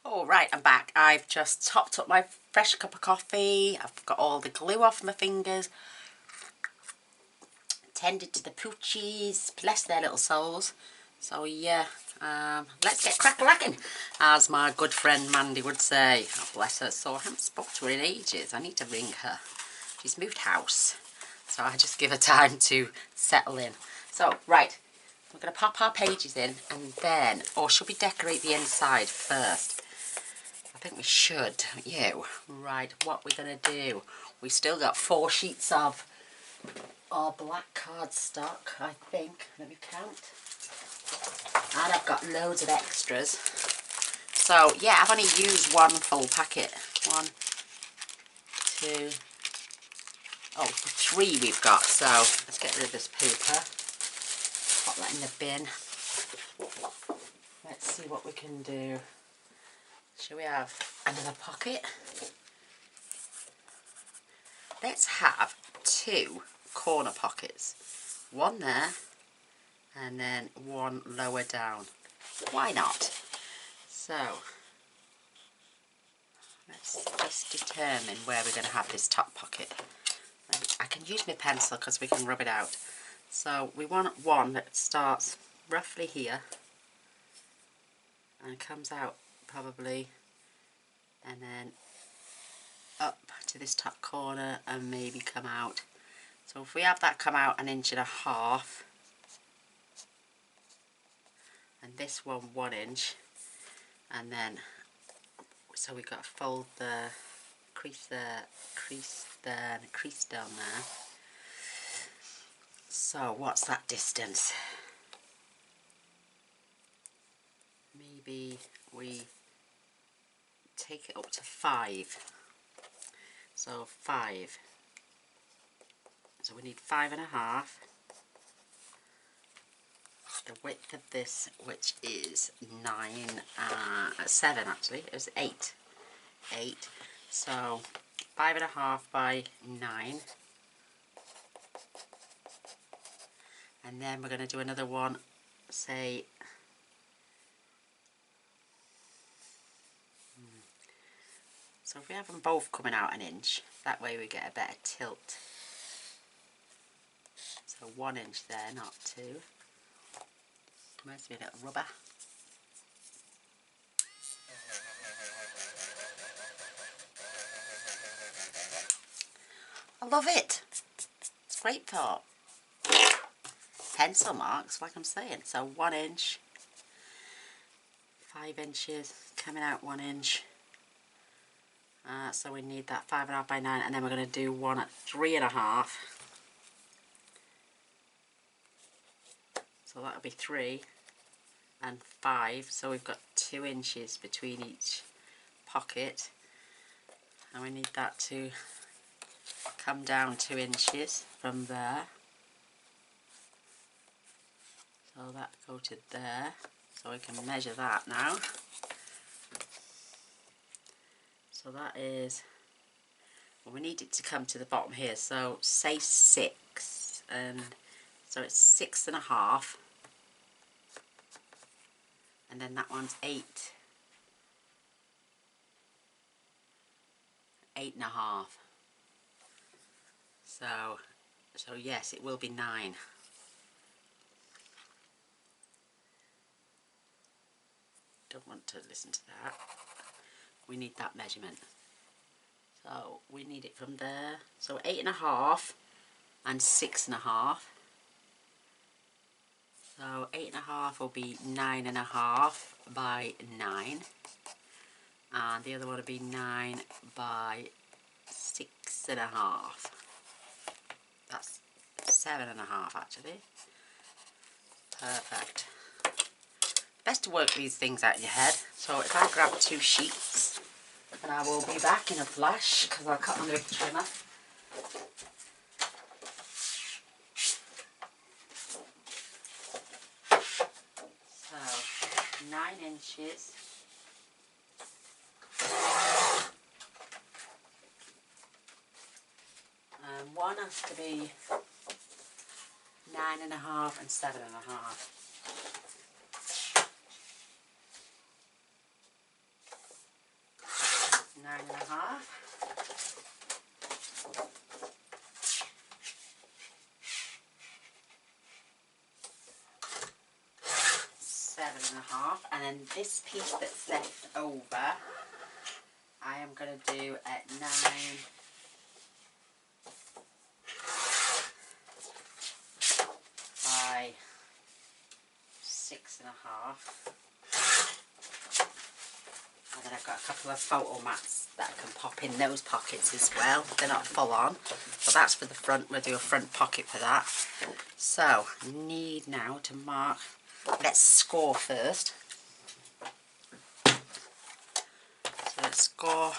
All right, I'm back. I've just topped up my fresh cup of coffee. I've got all the glue off my fingers. Tended to the poochies, bless their little souls. So yeah, let's get crack-a-lacking, as my good friend Mandy would say. Oh, bless her. So I haven't spoken to her in ages. I need to ring her. She's moved house, so I just give her time to settle in. So, right, we're going to pop our pages in and then, or should we decorate the inside first? I think we should, don't you? Right, what we're going to do. We still got 4 sheets of our black cardstock, I think. Let me count. And I've got loads of extras. So, yeah, I've only used 1 full packet. 1, 2, 3 we've got. So, let's get rid of this paper. Pop that in the bin. Let's see what we can do. Shall we have another pocket? Let's have 2 corner pockets. 1 there, and then 1 lower down. Why not? So, let's just determine where we're going to have this top pocket. I can use my pencil because we can rub it out. So, we want one that starts roughly here and comes out probably, and then up to this top corner and maybe come out. So if we have that come out 1.5 inches, and this one 1 inch, and then so we've got to fold the crease there, crease there, and a crease down there. So what's that distance? Maybe we take it up to 5. So 5. So we need 5.5. The width of this, which is 7 actually, it was 8. 8. So 5.5 by 9. And then we're going to do another one, say, so if we have them both coming out 1 inch, that way we get a better tilt. So 1 inch there, not 2. Reminds me of a little rubber. I love it. It's great for pencil marks, like I'm saying. So 1 inch, 5 inches, coming out 1 inch. So we need that 5.5 by 9, and then we're going to do one at 3.5. So that'll be 3 and 5. So we've got 2 inches between each pocket, and we need that to come down 2 inches from there. So that go to there. So we can measure that now. So that is, well, we need it to come to the bottom here. So say 6, and so it's 6.5. And then that one's 8. 8.5. So yes, it will be 9. Don't want to listen to that. We need that measurement. So we need it from there. So 8.5 and 6.5. So 8.5 will be 9.5 by 9. And the other one will be 9 by 6.5. That's 7.5 actually. Perfect. Best to work these things out in your head. So if I grab 2 sheets, and I will be back in a flash because I'll cut them with the trimmer. So 9 inches. And one has to be 9.5 and 7.5. 6.5, and then this piece that's left over I am going to do at 9 by 6.5. And then I've got a couple of photo mats that I can pop in those pockets as well. They're not full on, but that's for the front. We'll do a front pocket for that. So, need now to mark. Let's score first. So let's score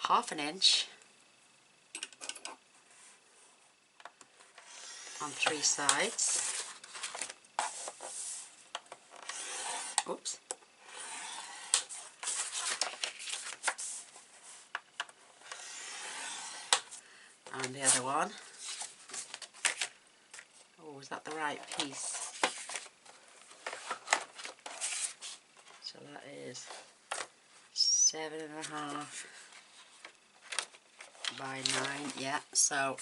1/2 inch on 3 sides. Oops. And the other one. Oh, is that the right piece? So that is 7.5 by 9. Yeah, so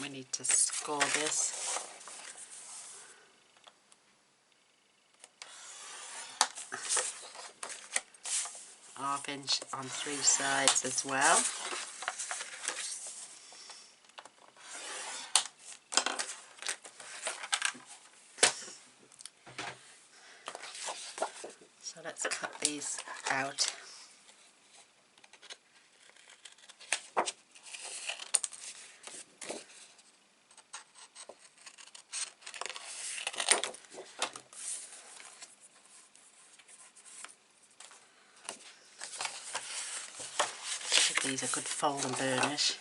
we need to score this. Half inch on 3 sides as well. So let's cut these out. Give these a good fold and burnish.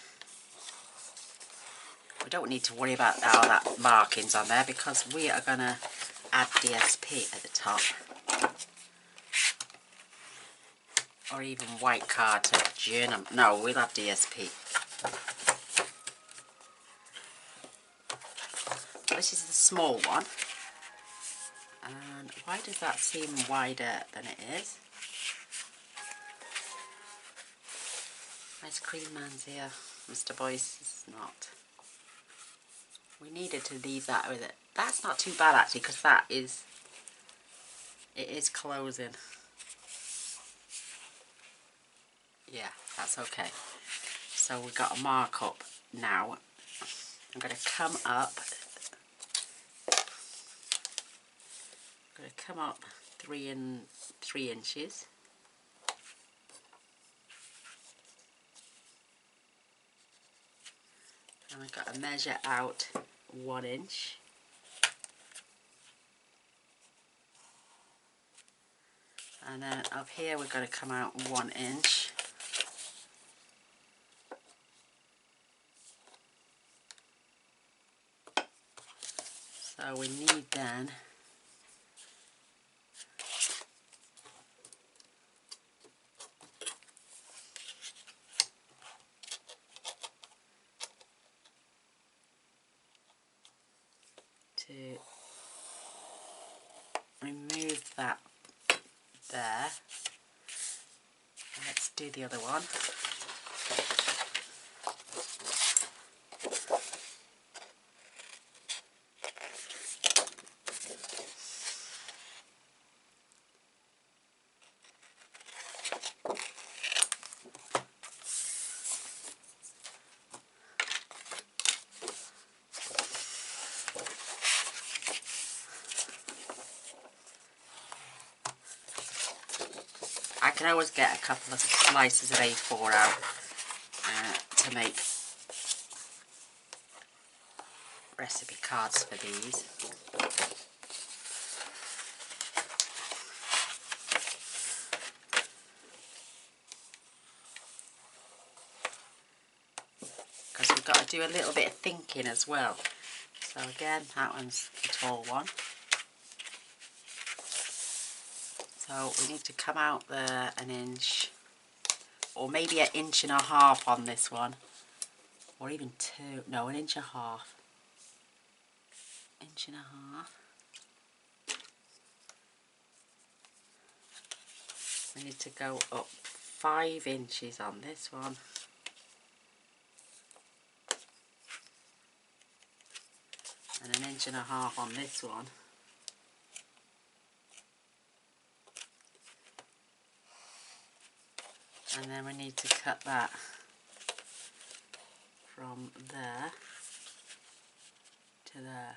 We don't need to worry about all that markings on there because we are going to add DSP at the top. Or even white card to journal. No, we'll have DSP. This is the small one. And why does that seem wider than it is? Ice cream man's here. Mr. Boyce is not. We needed to leave that with it. That's not too bad actually, because it is closing. Yeah, that's okay. So we've got a markup now. I'm going to come up. 3 inches. And I've got to measure out 1 inch. And then up here we're going to come out 1 inch. So we need then to remove that there. Let's do the other one. I can always get a couple of slices of A4 out to make recipe cards for these. Because we've got to do a little bit of thinking as well. So again, that one's a tall one. So we need to come out there 1 inch, or maybe 1.5 inches on this one, or even 2, no, 1.5 inches. 1.5 inches. We need to go up 5 inches on this one. And 1.5 inches on this one. And then we need to cut that from there to there.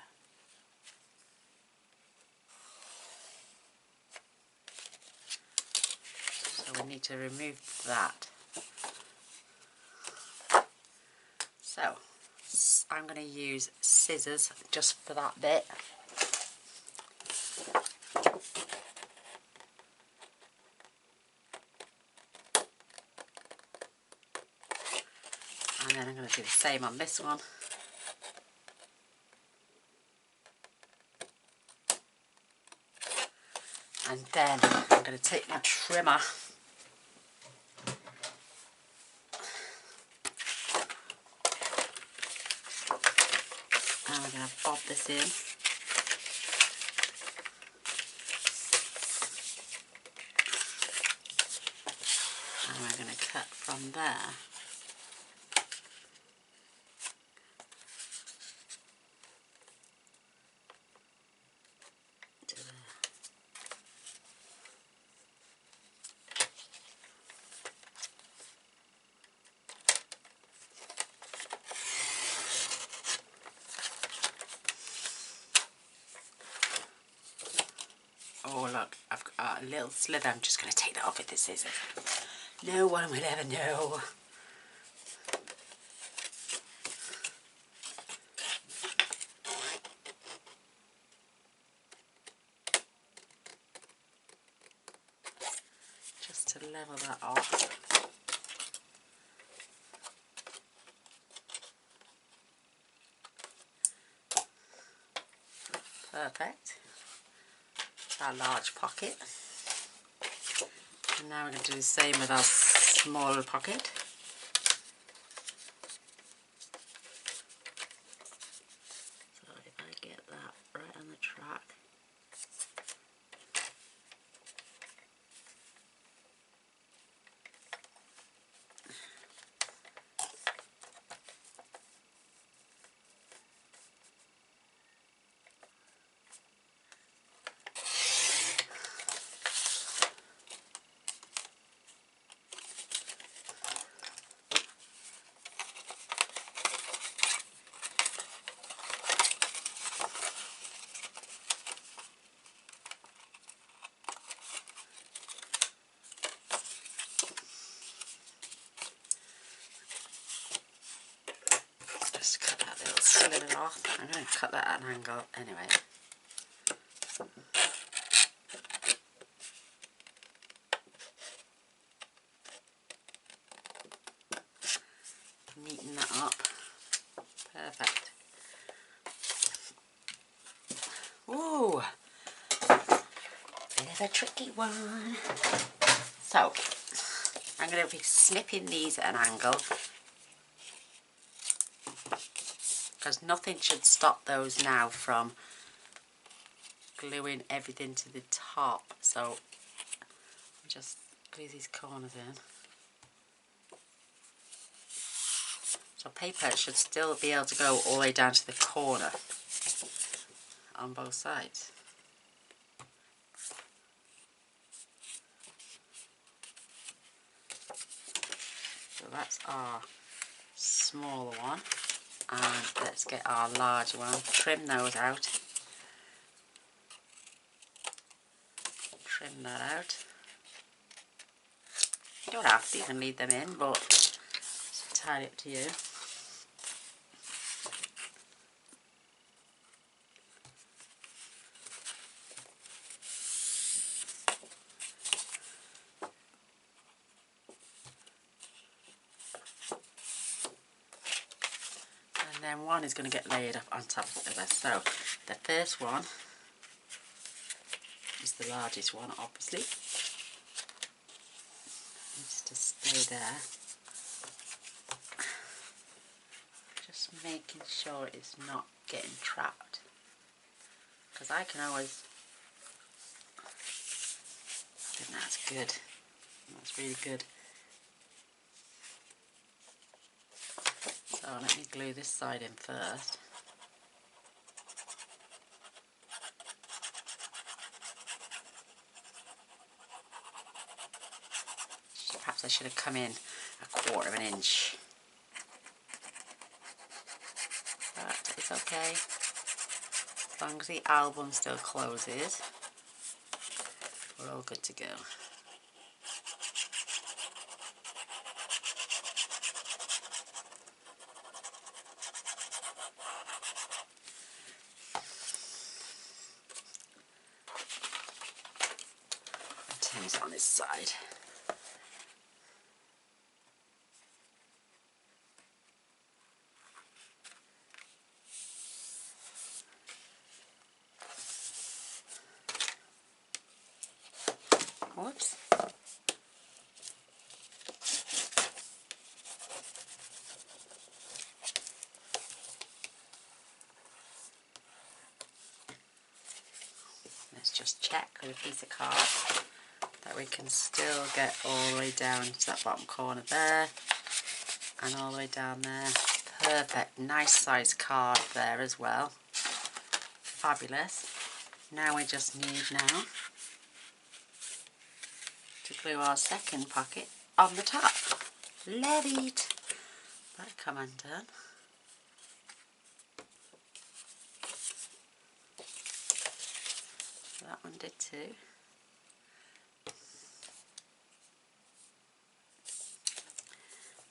So we need to remove that. So I'm going to use scissors just for that bit. And then I'm going to do the same on this one. And then I'm going to take my trimmer and we're going to bob this in. And we're going to cut from there to there. Oh look, I've got a little slither. I'm just going to take that off with the scissors. No one will ever know. Just to level that off. Perfect. Our large pocket. And now we're going to do the same with our small pocket. So if I get that right on the track. Just cut that little sliver off. I'm going to cut that at an angle anyway. Neaten that up. Perfect. Ooh, bit of a tricky one. So, I'm going to be snipping these at an angle because nothing should stop those now from gluing everything to the top. So, just glue these corners in. So paper should still be able to go all the way down to the corner on both sides. So that's our smaller one, and let's get our larger one. Trim those out. Trim that out. You don't have to even leave them in, but it's entirely up to you. And then one is going to get layered up on top of the other. So the first one is the largest one, obviously. Needs to stay there. Just making sure it's not getting trapped, because I can always. I think that's good. That's really good. So let me glue this side in first. Perhaps so I should have come in a 1/4 of an inch. But it's okay, as long as the album still closes, we're all good to go. Turn this on this side. Whoops. Let's just check with a piece of card that we can still get all the way down to that bottom corner there and all the way down there. Perfect, nice size card there as well. Fabulous. Now we just need now to glue our second pocket on the top. Love it. That come undone. That one did too.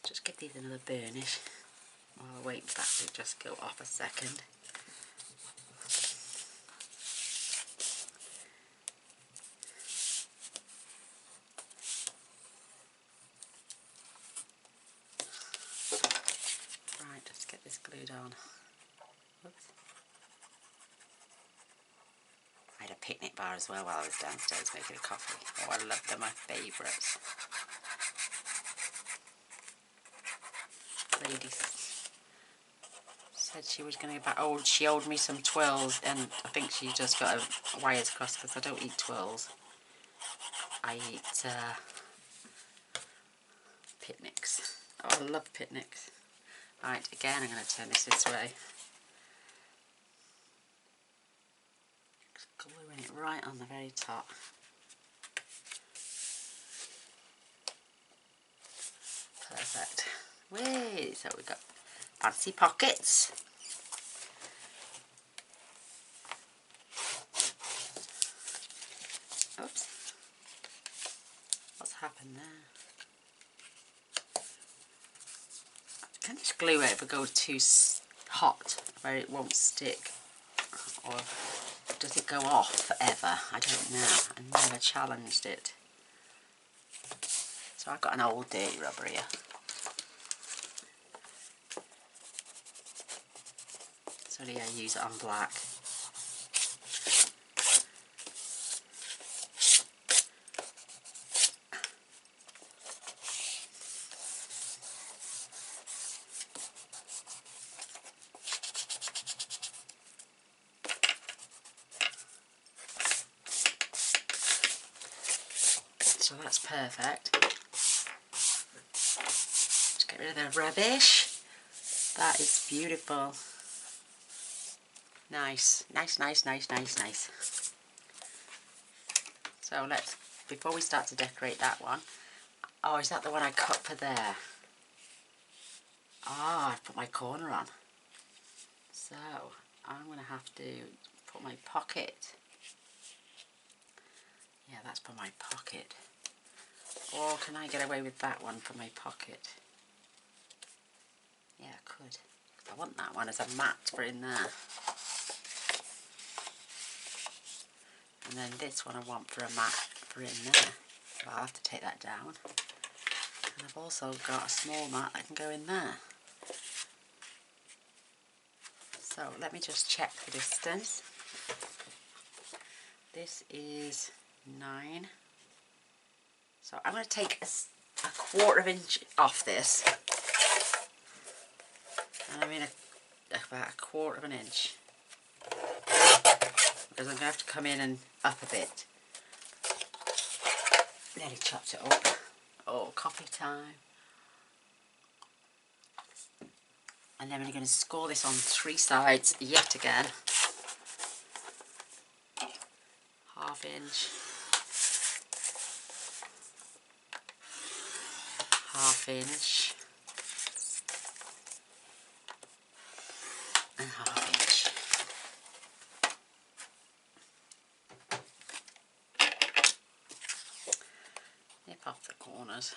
Just give these another burnish while I wait for that to just go off a second. Right, let's get this glued on. Oops. I had a picnic bar as well while I was downstairs making a coffee. Oh, I love them, my favourites. Lady said she was going to get back. Oh, she owed me some twirls, and I think she just got a wires crossed because I don't eat twirls. I eat picnics. Oh, I love picnics. Right, again, I'm going to turn this way. Just gluing it right on the very top. Perfect. Wait, so we've got fancy pockets. Oops. What's happened there? I can just glue it if it goes too hot, where it won't stick. Or does it go off forever? I don't know. I never challenged it. So I've got an old dirty rubber here. So yeah, I use it on black. So that's perfect. Just get rid of the rubbish. That is beautiful. Nice, nice, nice, nice, nice, nice. So let's, before we start to decorate that one, oh, is that the one I cut for there? Ah, I've put my corner on. So I'm going to have to put my pocket. Yeah, that's for my pocket. Or can I get away with that one for my pocket? Yeah, I could. I want that one as a mat for in there. And then this one I want for a mat for in there. So I'll have to take that down. And I've also got a small mat that can go in there. So let me just check the distance. This is 9. So I'm going to take a 1/4 of an inch off this. And I mean about a 1/4 of an inch. Because I'm going to have to come in and up a bit. Nearly chopped it up. Oh, coffee time. And then we're going to score this on 3 sides yet again. 1/2 inch. half inch and half inch. Nip off the corners.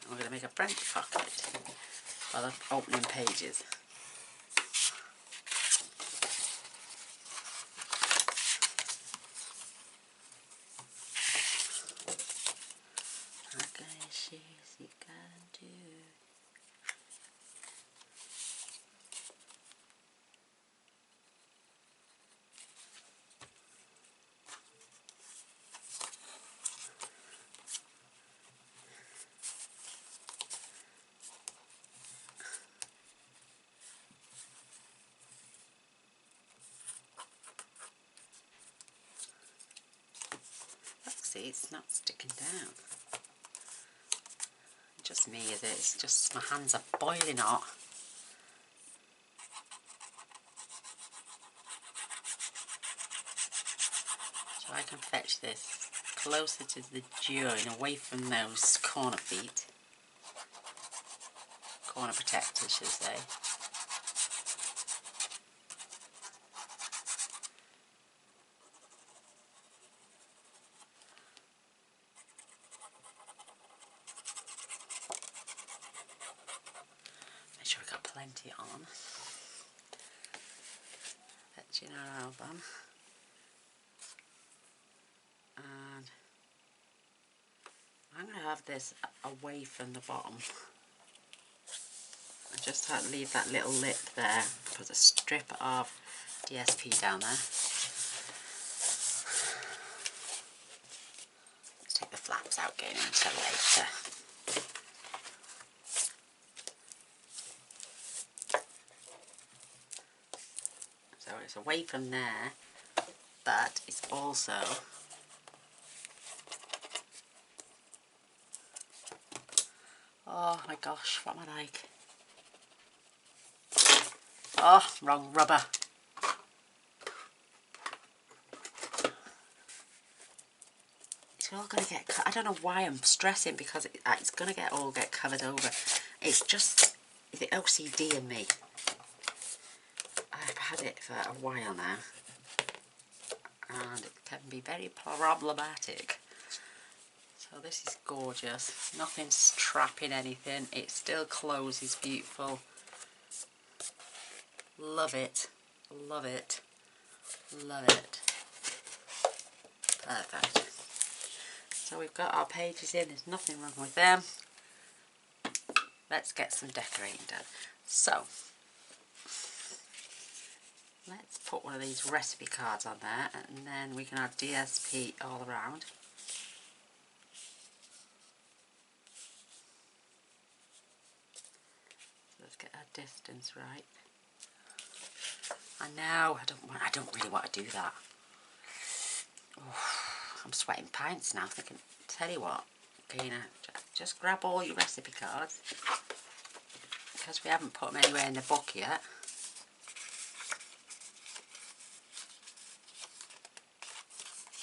We're going to make a front pocket for the opening pages. You can do. See, it's not sticking down. Just me, is it? It's just my hands are boiling hot. So I can fetch this closer to the join, away from those corner feet. Corner protectors, should I say. Make sure we've got plenty on. Fetching our album. And I'm going to have this away from the bottom. I just had to leave that little lip there. Put a strip of DSP down there. Let's take the flaps out again until later. So it's away from there, but it's also oh my gosh, what am I like? Oh, wrong rubber. It's all going to get cut. I don't know why I'm stressing, because it's going to all get covered over. It's just the OCD in me. I've had it for a while now, and it can be very problematic. So this is gorgeous. Nothing's trapping anything. It still closes beautiful. Love it. Love it. Love it. Perfect. So we've got our pages in. There's nothing wrong with them. Let's get some decorating done. So let's put one of these recipe cards on there, and then we can add DSP all around. Let's get our distance right. I know, I don't really want to do that. Oh, I'm sweating pints now, thinking, tell you what, Gaynor, just grab all your recipe cards, because we haven't put them anywhere in the book yet.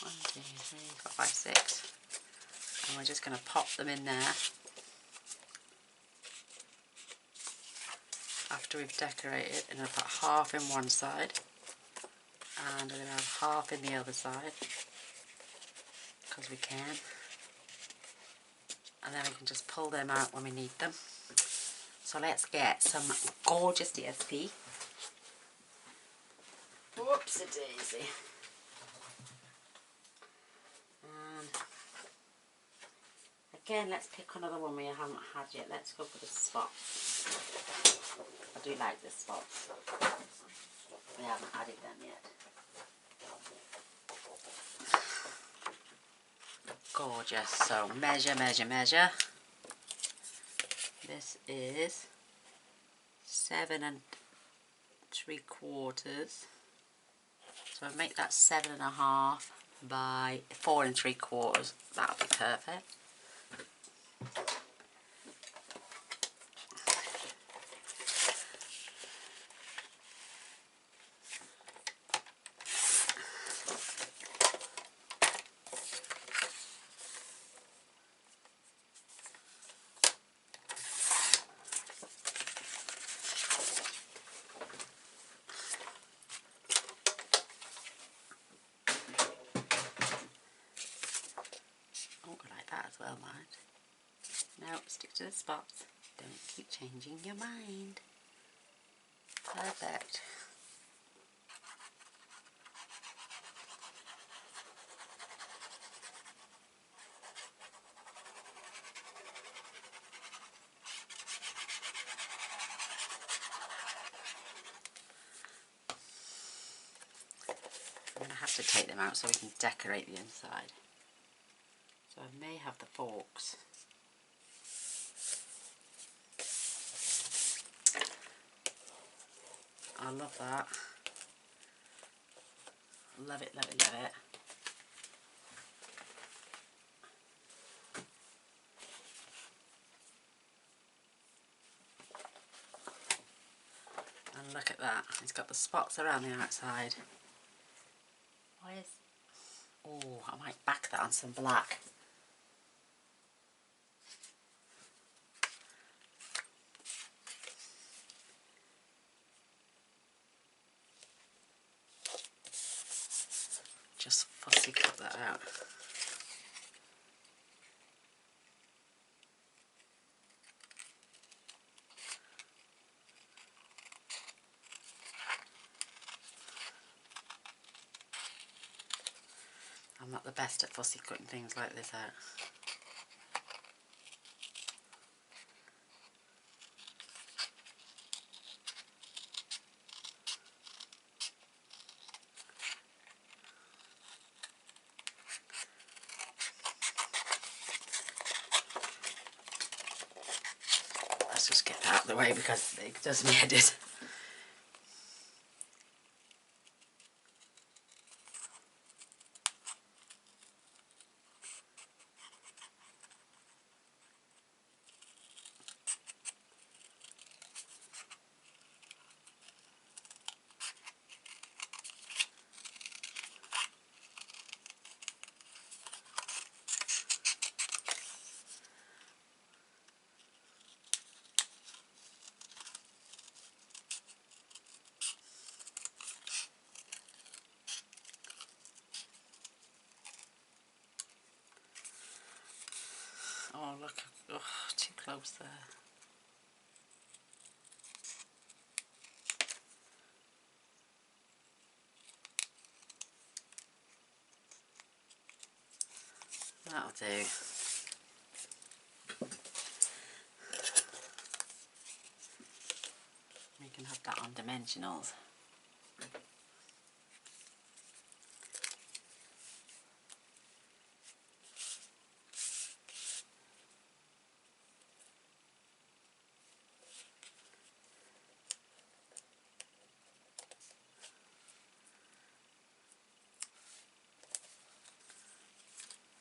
One, two, three, four, five, six. And we're just going to pop them in there after we've decorated, and I'll put half in one side and I'm going to have half in the other side, because we can, and then we can just pull them out when we need them. So let's get some gorgeous DSP. Whoopsie-daisy. And again, let's pick another one we haven't had yet. Let's go for the spots. I do like the spots. We haven't added them yet. Gorgeous. So measure, measure, measure. This is 7 3/4. So I make that 7 1/2. by 4 3/4. That'll be perfect. Oh, I like that as well, mind. Now stick to the spots. Don't keep changing your mind. Perfect. I'm going to have to take them out so we can decorate the inside. So I may have the forks. I love that. Love it, love it, love it. And look at that. It's got the spots around the outside. Why is... Oh, I might back that on some black. Just fussy cut that out. I'm not the best at fussy cutting things like this out. Let's just get that out of the way because it does me headed. Oh look, oh, too close there. That'll do. We can have that on dimensionals.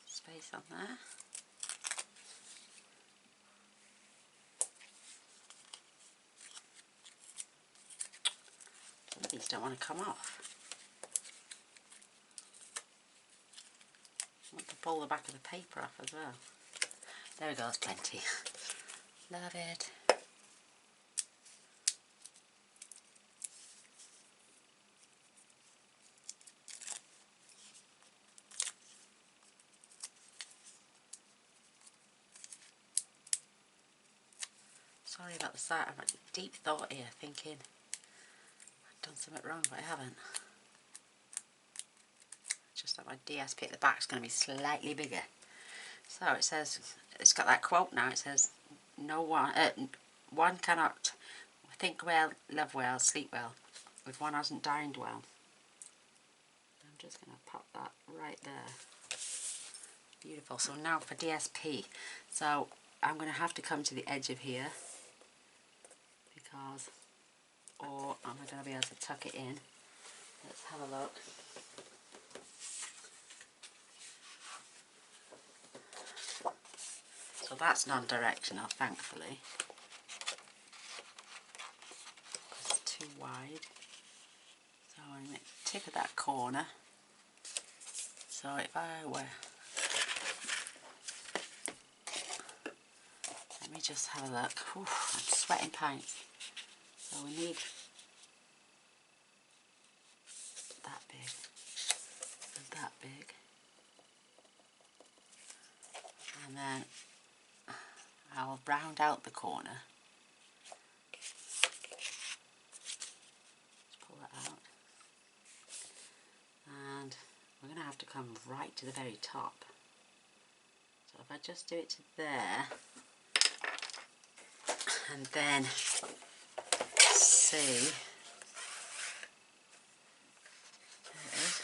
Space on there. These don't want to come off. I want to pull the back of the paper off as well. There we go, that's plenty. Love it. Sorry about the start. I'm at deep thought here, thinking I've done something wrong, but I haven't. Just that my DSP at the back is going to be slightly bigger. So it says, it's got that quote now. It says, "No one cannot think well, love well, sleep well, if one hasn't dined well." I'm just going to pop that right there. Beautiful. So now for DSP. So I'm going to have to come to the edge of here, because, or am I going to be able to tuck it in? Let's have a look. So that's non-directional, thankfully. It's too wide. So I'm going to tip of that corner. So if I were... Let me just have a look. Ooh, I'm sweating pints. So we need that big and that big. And then I'll round out the corner. Let's pull that out. And we're going to have to come right to the very top. So if I just do it to there, and then see, there it is.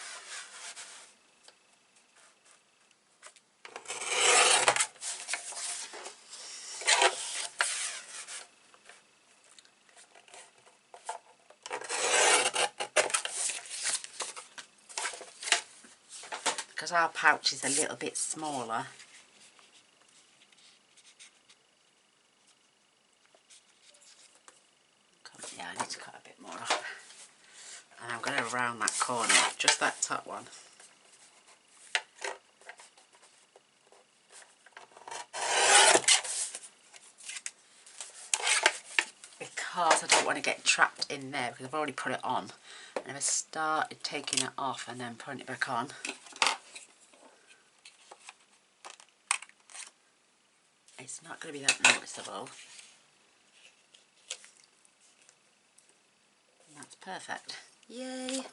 Because our pouch is a little bit smaller, yeah, I need to cut a bit more off. And I'm going to round that corner, just that top one. Because I don't want to get trapped in there, because I've already put it on. And if I started taking it off and then putting it back on, it's not going to be that noticeable. And that's perfect. Yay!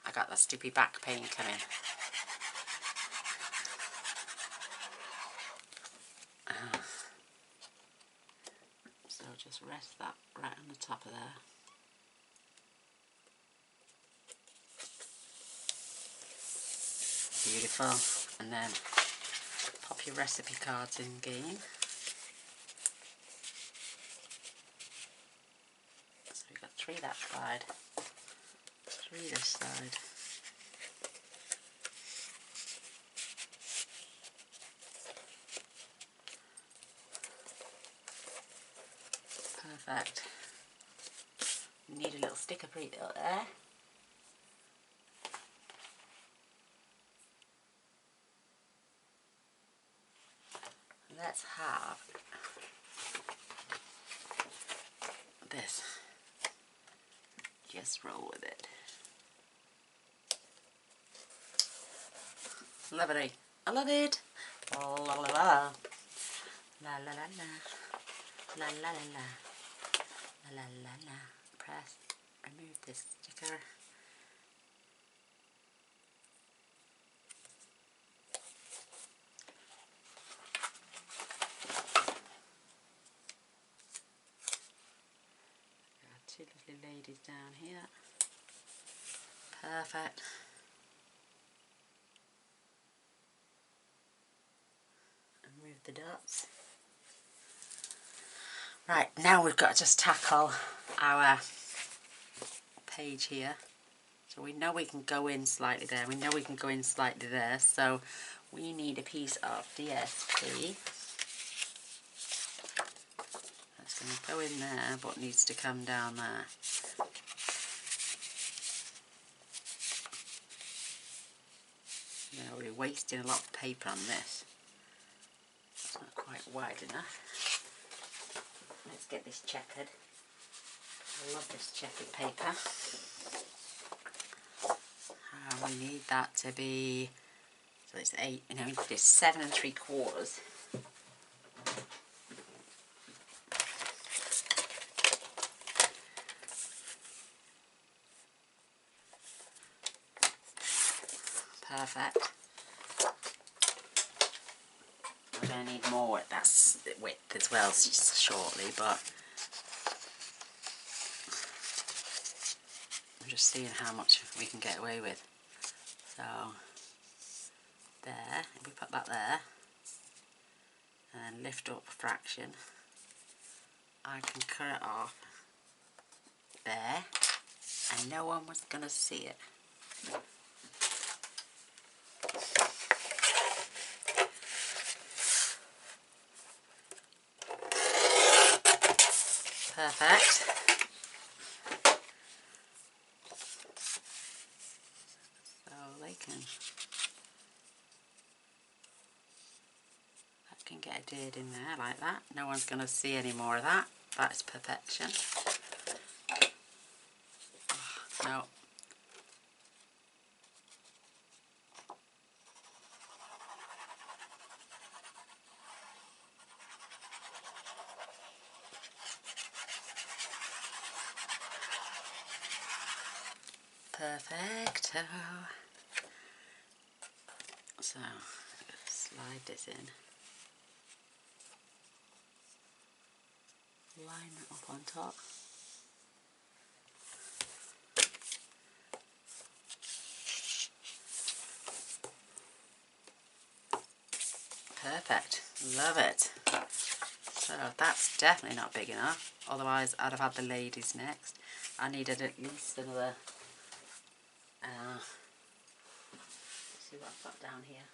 I got that stupid back pain coming. So just rest that right on the top of there. Beautiful. And then pop your recipe cards in again. So we've got 3 that side, 3 this side. Perfect. You need a little sticker print up there. Let's have this. Just roll with it. Lovely. I love it. La la la la. La la la la. La la la la. La la la la. Press. Remove this sticker. Got 2 little ladies down here. Perfect. And move the dots. Right, now we've got to just tackle our page here. So we know we can go in slightly there, we know we can go in slightly there, so we need a piece of DSP. That's going to go in there, but needs to come down there. Now we're wasting a lot of paper on this. It's not quite wide enough. Let's get this checkered. I love this checkered paper. We need that to be, so it's 8, you know, it's 7 3/4. Perfect. We're going to need more at that width as well shortly, but I'm just seeing how much we can get away with. So there, if we put that there, and then lift up a fraction, I can cut it off there and no one was going to see it. Perfect. So they can get a did in there like that. No one's going to see any more of that. That is perfection. Oh, no. Perfect. So, slide this in. Line that up on top. Perfect. Love it. So that's definitely not big enough. Otherwise I'd have had the ladies next. I needed at least another... let's see what I've got down here.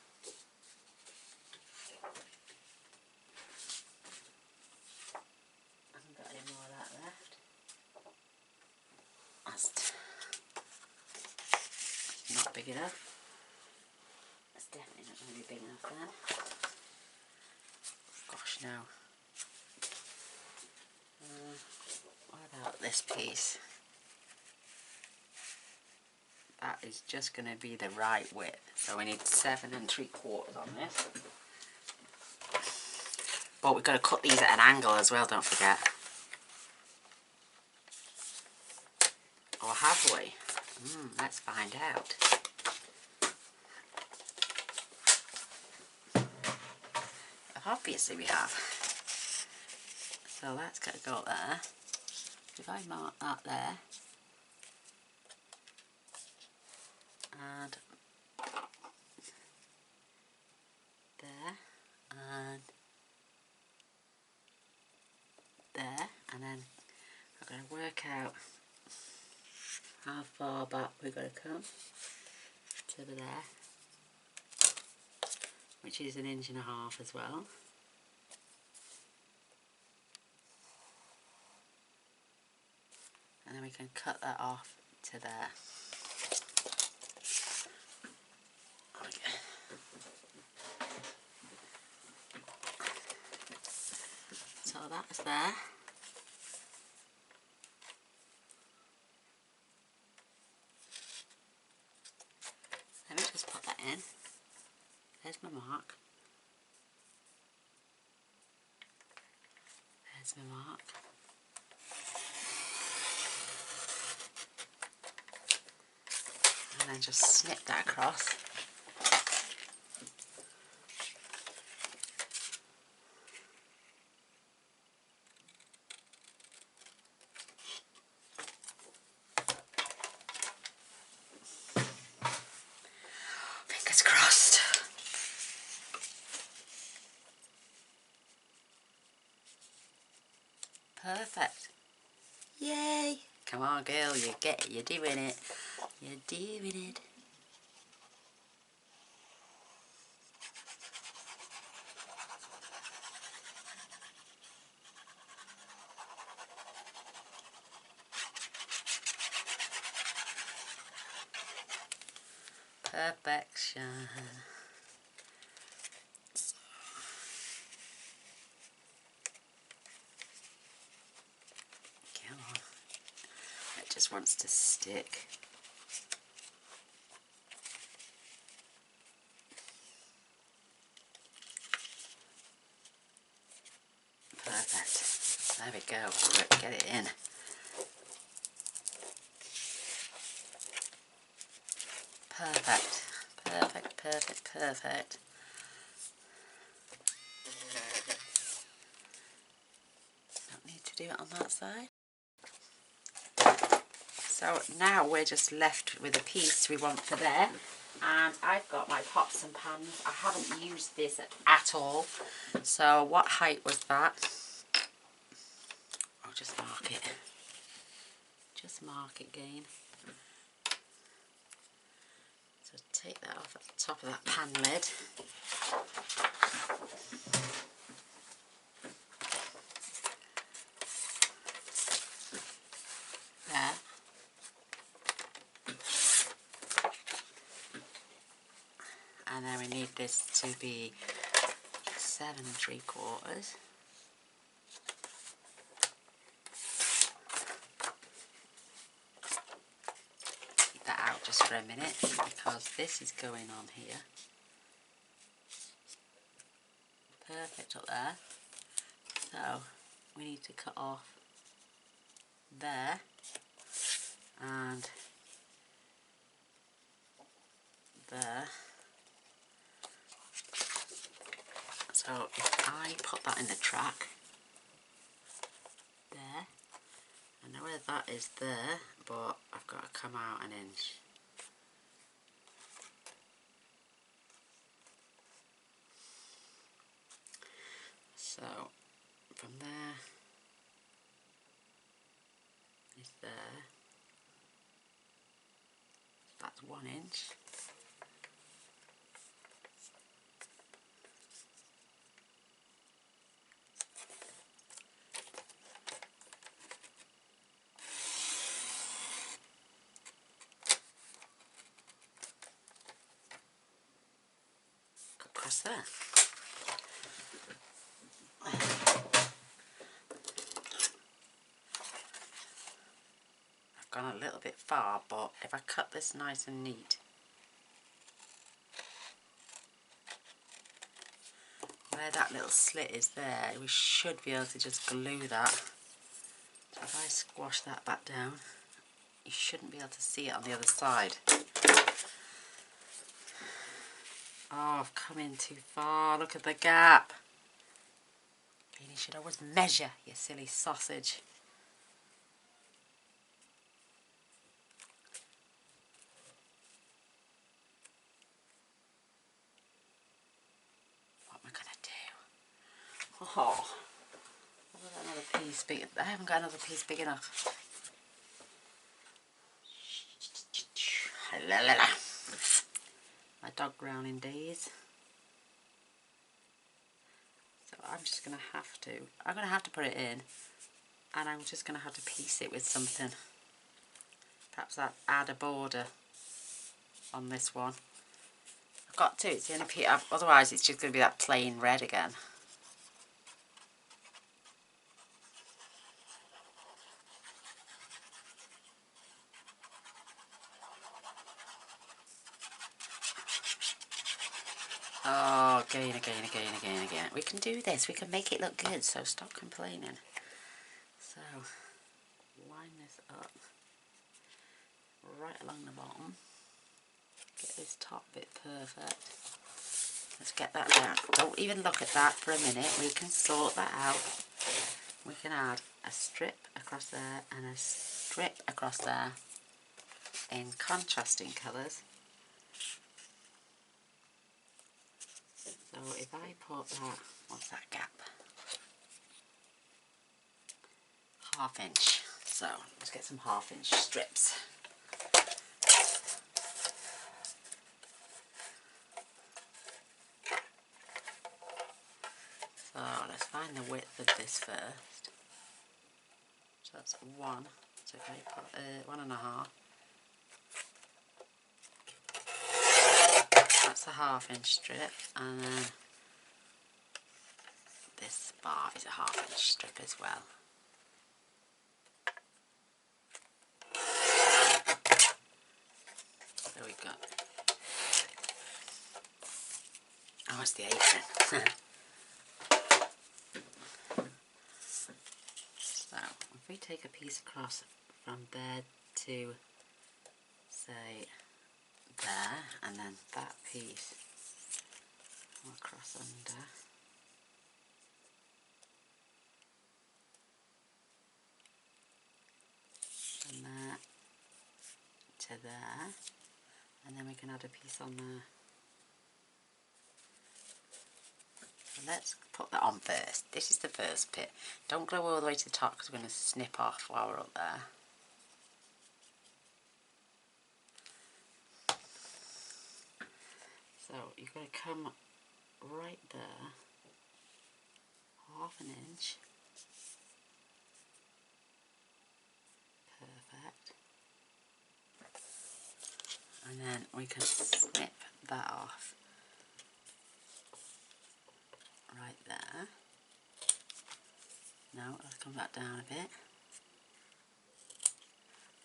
I haven't got any more of that left. That's not big enough. That's definitely not going to be big enough then. Gosh, no. What about this piece? That is just going to be the right width. So we need 7 3/4 on this. But we've got to cut these at an angle as well, don't forget. Or have we? Let's find out. Obviously we have. So that's got to go there. If I mark that there, and there, and there, and then I'm going to work out how far back we're going to come to there, which is 1.5 inches as well. And then we can cut that off to there. Okay. So that is there. Let me just put that in. There's my mark. There's my mark. And then just snip that across. Fingers crossed. Perfect. Yay! Come on, girl, you get it. You're doing it. You're doing it. Perfection. Come on. It just wants to stick. Perfect. There we go. Let's get it in. Perfect. Perfect, perfect, perfect. Don't need to do it on that side. So now we're just left with a piece we want for there. And I've got my pots and pans. I haven't used this at all. So what height was that? just mark it. Just mark it again. So take that off at the top of that pan lid. There. And then we need this to be 7 3/4. Keep that out just for a minute because this is going on here. Perfect up there. So we need to cut off there and there. So if I put that in the track there, I know where that is there, but I've got to come out an inch. So from there is there, that's 1 inch. Across there. I've gone a little bit far, but if I cut this nice and neat, where that little slit is there, we should be able to just glue that. So if I squash that back down, you shouldn't be able to see it on the other side. Oh, I've come in too far. Look at the gap. You should always measure, you silly sausage. What am I going to do? Oh, I've got another piece big. I haven't got another piece big enough. La, la, la. My dog growling days. So I'm just going to have to put it in, and I'm just going to have to piece it with something. Perhaps I'll add a border on this one. I've got to, it's the only piece, otherwise it's just going to be that plain red again. Oh, again. We can do this. We can make it look good, so stop complaining. So, line this up right along the bottom. Get this top bit perfect. Let's get that down. Don't even look at that for a minute. We can sort that out. We can add a strip across there and a strip across there in contrasting colours. So if I put that, what's that gap? 1/2 inch. So let's get some 1/2 inch strips. So let's find the width of this first. So that's 1. So if I put 1.5. That's a 1/2 inch strip, and then this bar is a 1/2 inch strip as well. There we go. Oh, it's the apron. So if we take a piece across from there to, say, there, and then that piece across under, and that to there, and then we can add a piece on there. let's put that on first. This is the first bit. Don't glue all the way to the top because we're going to snip off while we're up there. So you've got to come right there, half an inch. Perfect. And then we can snip that off right there. Now let's come back down a bit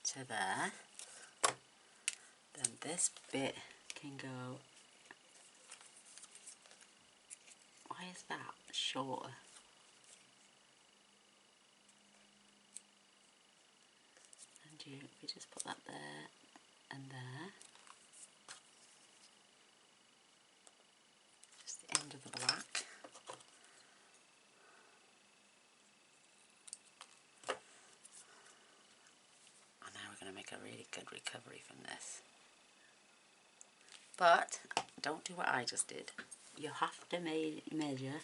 to there. Then this bit can go. Why is that shorter? And we just put that there and there. Just the end of the black. And now we're going to make a really good recovery from this. But don't do what I just did. You have to measure.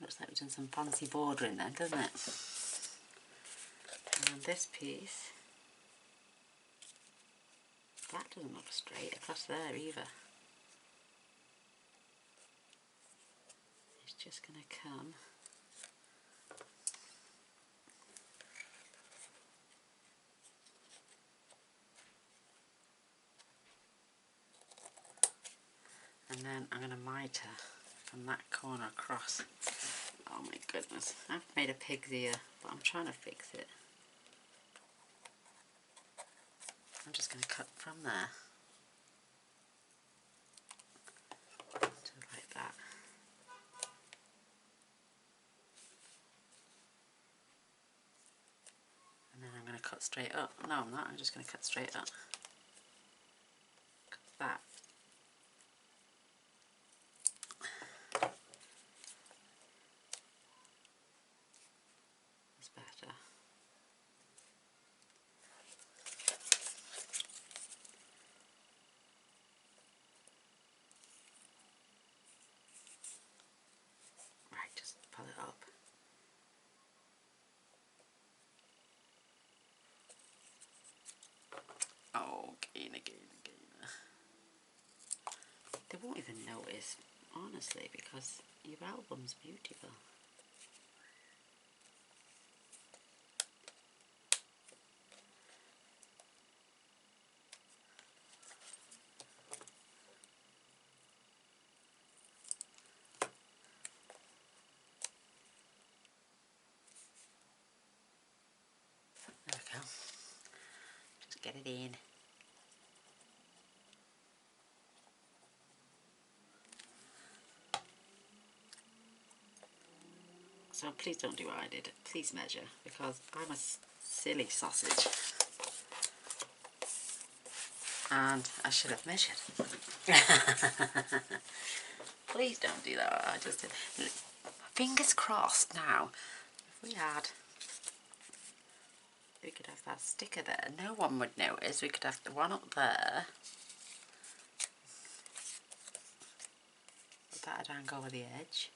Looks like we've done some fancy bordering then, doesn't it? And this piece, that doesn't look straight across there either. It's just going to come. And then I'm going to mitre from that corner across. Oh my goodness, I've made a pig's ear, but I'm trying to fix it. I'm just going to cut from there to like that. And then I'm going to cut straight up. No, I'm not, I'm just going to cut straight up. Cut that. Better. Right, just pull it up. Oh, Gaynor. They won't even notice, honestly, because your album's beautiful. There we go. Just get it in. So please don't do what I did. Please measure, because I'm a silly sausage. And I should have measured. Please don't do that. I just did. Fingers crossed now. If we could have that sticker there. No one would notice. We could have the one up there. Put that down, go over the edge.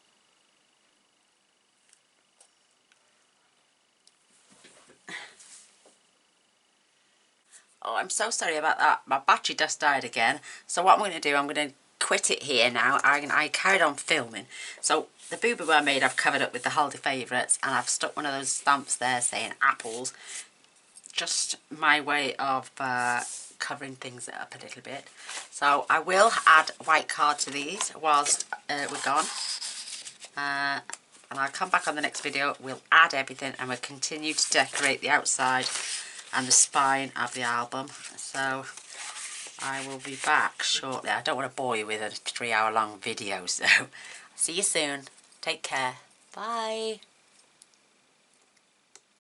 Oh, I'm so sorry about that. My battery just died again. So what I'm going to do, I'm going to quit it here now. I carried on filming. So the boo-boo I made, I've covered up with the holiday favourites, and I've stuck one of those stamps there saying apples. Just my way of covering things up a little bit. So I will add white card to these whilst we're gone. And I'll come back on the next video. We'll add everything and we'll continue to decorate the outside and the spine of the album. So I will be back shortly. I don't want to bore you with a 3-hour long video, so see you soon. Take care. Bye.